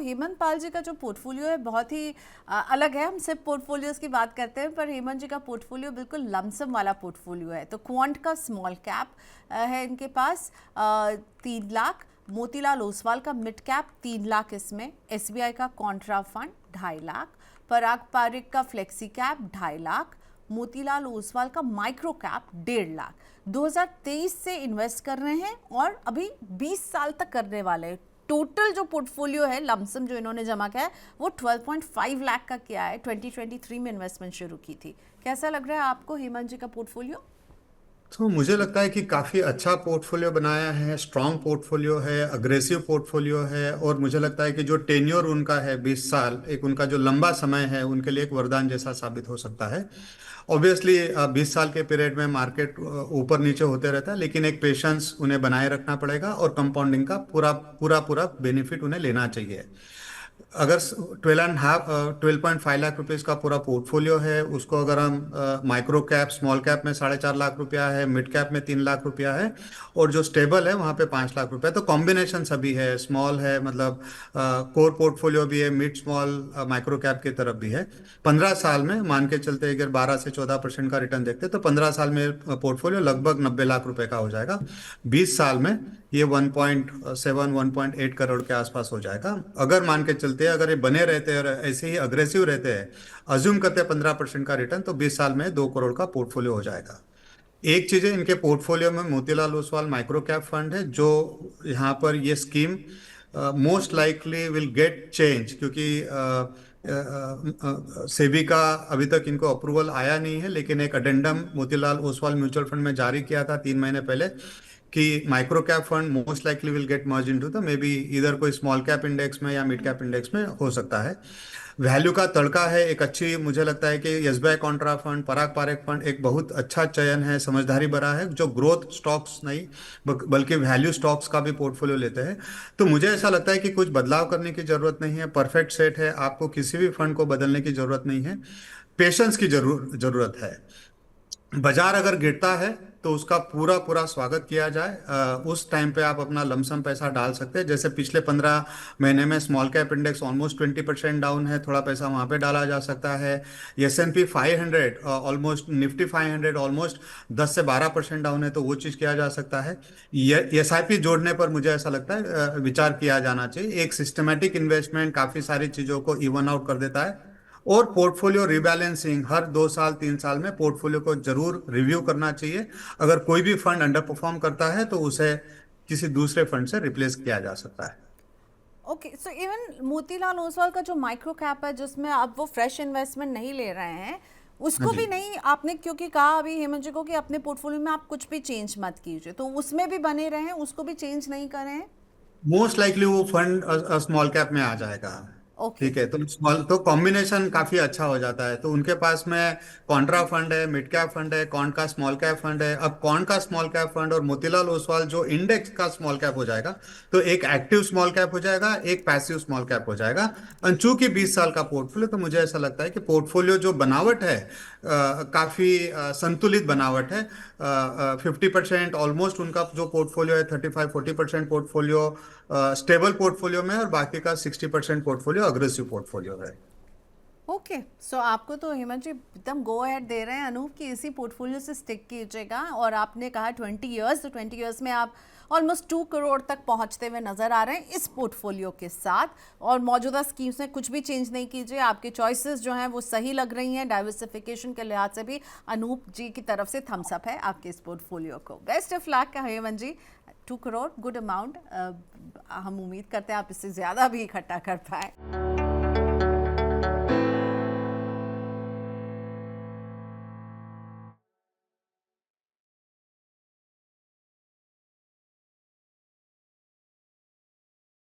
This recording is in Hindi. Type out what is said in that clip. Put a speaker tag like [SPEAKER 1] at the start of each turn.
[SPEAKER 1] हेमंत पाल जी का जो पोर्टफोलियो है बहुत ही अलग है। हम सिर्फ पोर्टफोलियोज की बात करते हैं, पर हेमंत जी का पोर्टफोलियो बिल्कुल लमसम वाला पोर्टफोलियो है। तो क्वांट का स्मॉल कैप है इनके पास 3 लाख, मोतीलाल ओसवाल का मिड कैप 3 लाख, इसमें एसबीआई का कॉन्ट्रा फंड 2.5 लाख, पराग पारिक का फ्लेक्सी कैप 2.5 लाख, मोतीलाल ओसवाल का माइक्रो कैप 1.5 लाख। 2023 से इन्वेस्ट कर रहे हैं और अभी 20 साल तक करने वाले हैं। टोटल जो पोर्टफोलियो है लमसम जो इन्होंने जमा किया है वो 12.5 लाख का किया है। 2023 में इन्वेस्टमेंट शुरू की थी। कैसा लग रहा है आपको हेमंत जी का पोर्टफोलियो?
[SPEAKER 2] तो मुझे लगता है कि काफ़ी अच्छा पोर्टफोलियो बनाया है, स्ट्रॉन्ग पोर्टफोलियो है, अग्रेसिव पोर्टफोलियो है। और मुझे लगता है कि जो टेन्योर उनका है 20 साल, एक उनका जो लंबा समय है उनके लिए एक वरदान जैसा साबित हो सकता है। ऑब्वियसली 20 साल के पीरियड में मार्केट ऊपर नीचे होते रहता है, लेकिन एक पेशेंस उन्हें बनाए रखना पड़ेगा और कंपाउंडिंग का पूरा पूरा पूरा बेनिफिट उन्हें लेना चाहिए। अगर 12.5 लाख रुपीस का पूरा पोर्टफोलियो है, उसको अगर हम माइक्रो कैप स्मॉल कैप में 4.5 लाख रुपया है, मिड कैप में 3 लाख रुपया है, और जो स्टेबल है वहाँ पे 5 लाख रुपया, तो कॉम्बिनेशन सभी है। स्मॉल है, मतलब कोर पोर्टफोलियो भी है, मिड स्मॉल माइक्रो कैप की तरफ भी है। 15 साल में मान के चलते अगर 12 से 14% का रिटर्न देखते तो 15 साल में पोर्टफोलियो लगभग 90 लाख रुपए का हो जाएगा। 20 साल में ये 1.7 1.8 करोड़ के आसपास हो जाएगा। अगर मान के चलते हैं, अगर ये बने रहते हैं और ऐसे ही अग्रेसिव रहते हैं, अज्यूम करते हैं 15% का रिटर्न, तो 20 साल में 2 करोड़ का पोर्टफोलियो हो जाएगा। एक चीज है, इनके पोर्टफोलियो में Motilal Oswal micro cap fund है, जो यहाँ पर ये scheme most likely will get change, क्योंकि सेबी का अभी तक इनको अप्रूवल आया नहीं है। लेकिन एक addendum Motilal Oswal mutual fund में जारी किया था 3 महीने पहले कि micro cap fund most likely will get merge into the may be इधर कोई स्मॉल कैप इंडेक्स में या मिड कैप इंडेक्स में हो सकता है। वैल्यू का तड़का है एक अच्छी, मुझे लगता है कि एसबीआई कॉन्ट्रा फंड, पराग पारेख फंड एक बहुत अच्छा चयन है, समझदारी भरा है, जो ग्रोथ स्टॉक्स नहीं बल्कि वैल्यू स्टॉक्स का भी पोर्टफोलियो लेते हैं। तो मुझे ऐसा लगता है कि कुछ बदलाव करने की जरूरत नहीं है, परफेक्ट सेट है, आपको किसी भी फंड को बदलने की जरूरत नहीं है। पेशेंस की जरूरत है। बाजार अगर गिरता है तो उसका पूरा पूरा स्वागत किया जाए। उस टाइम पे आप अपना लमसम पैसा डाल सकते हैं। जैसे पिछले 15 महीने में small cap index almost 20% down है, थोड़ा पैसा वहां पे डाला जा सकता है। S&P 500 ऑलमोस्ट, निफ्टी 500 ऑलमोस्ट 10 से 12% डाउन है, तो वो चीज़ किया जा सकता है। ये SIP जोड़ने पर मुझे ऐसा लगता है विचार किया जाना चाहिए। एक सिस्टमेटिक इन्वेस्टमेंट काफ़ी सारी चीज़ों को इवन आउट कर देता है। और पोर्टफोलियो रिबैलेंसिंग हर 2 साल 3 साल में पोर्टफोलियो को जरूर रिव्यू करना चाहिए। अगर कोई भी फंड अंडर परफॉर्म करता है तो उसे किसी दूसरे फंड से रिप्लेस किया जा सकता है।
[SPEAKER 1] Okay, so even Motilal Oswal का जो माइक्रो कैप है जिसमें अब वो फ्रेश इन्वेस्टमेंट नहीं ले रहे हैं,
[SPEAKER 2] हाँ
[SPEAKER 1] उसको
[SPEAKER 2] जी।
[SPEAKER 1] भी नहीं आपने, क्योंकि कहा अभी हेमंत जी को कि अपने पोर्टफोलियो में आप कुछ भी चेंज मत कीजिए, तो उसमें भी बने रहें, उसको भी चेंज नहीं करें?
[SPEAKER 2] मोस्ट लाइकली वो फंड स्मॉल कैप में आ जाएगा।
[SPEAKER 1] ओके।
[SPEAKER 2] ठीक है, तो स्मॉल तो कॉम्बिनेशन काफी अच्छा हो जाता है। तो उनके पास में कॉन्ट्रा फंड है, मिड कैप फंड है, कॉन का स्मॉल कैप फंड है। अब कॉन का स्मॉल कैप फंड और मोतीलाल ओसवाल जो इंडेक्स का स्मॉल कैप हो जाएगा, तो एक एक्टिव स्मॉल कैप हो जाएगा, एक पैसिव स्मॉल कैप हो जाएगा। और चूंकि 20 साल का पोर्टफोलियो, तो मुझे ऐसा लगता है कि पोर्टफोलियो जो बनावट है काफी संतुलित बनावट है। 50% ऑलमोस्ट उनका जो पोर्टफोलियो है, 35-40% पोर्टफोलियो स्टेबल पोर्टफोलियो में, और बाकी का 60% पोर्टफोलियो अग्रेसिव पोर्टफोलियो है।
[SPEAKER 1] ओके, सो आपको तो हेमंत जी एकदम गो अहेड दे रहे हैं अनूप कि इसी पोर्टफोलियो से स्टिक कीजिएगा। और आपने कहा 20 इयर्स, तो 20 इयर्स में आप ऑलमोस्ट 2 करोड़ तक पहुंचते हुए नजर आ रहे हैं इस पोर्टफोलियो के साथ। और मौजूदा स्कीम्स में कुछ भी चेंज नहीं कीजिए, आपके चॉइसेस जो हैं वो सही लग रही हैं। डाइवर्सिफिकेशन के लिहाज से भी अनूप जी की तरफ से थम्स अप है आपके इस पोर्टफोलियो को। बेस्ट ऑफ लक का हेमंत जी। 2 करोड़ गुड अमाउंट, हम उम्मीद करते हैं आप इससे ज़्यादा भी इकट्ठा कर पाए।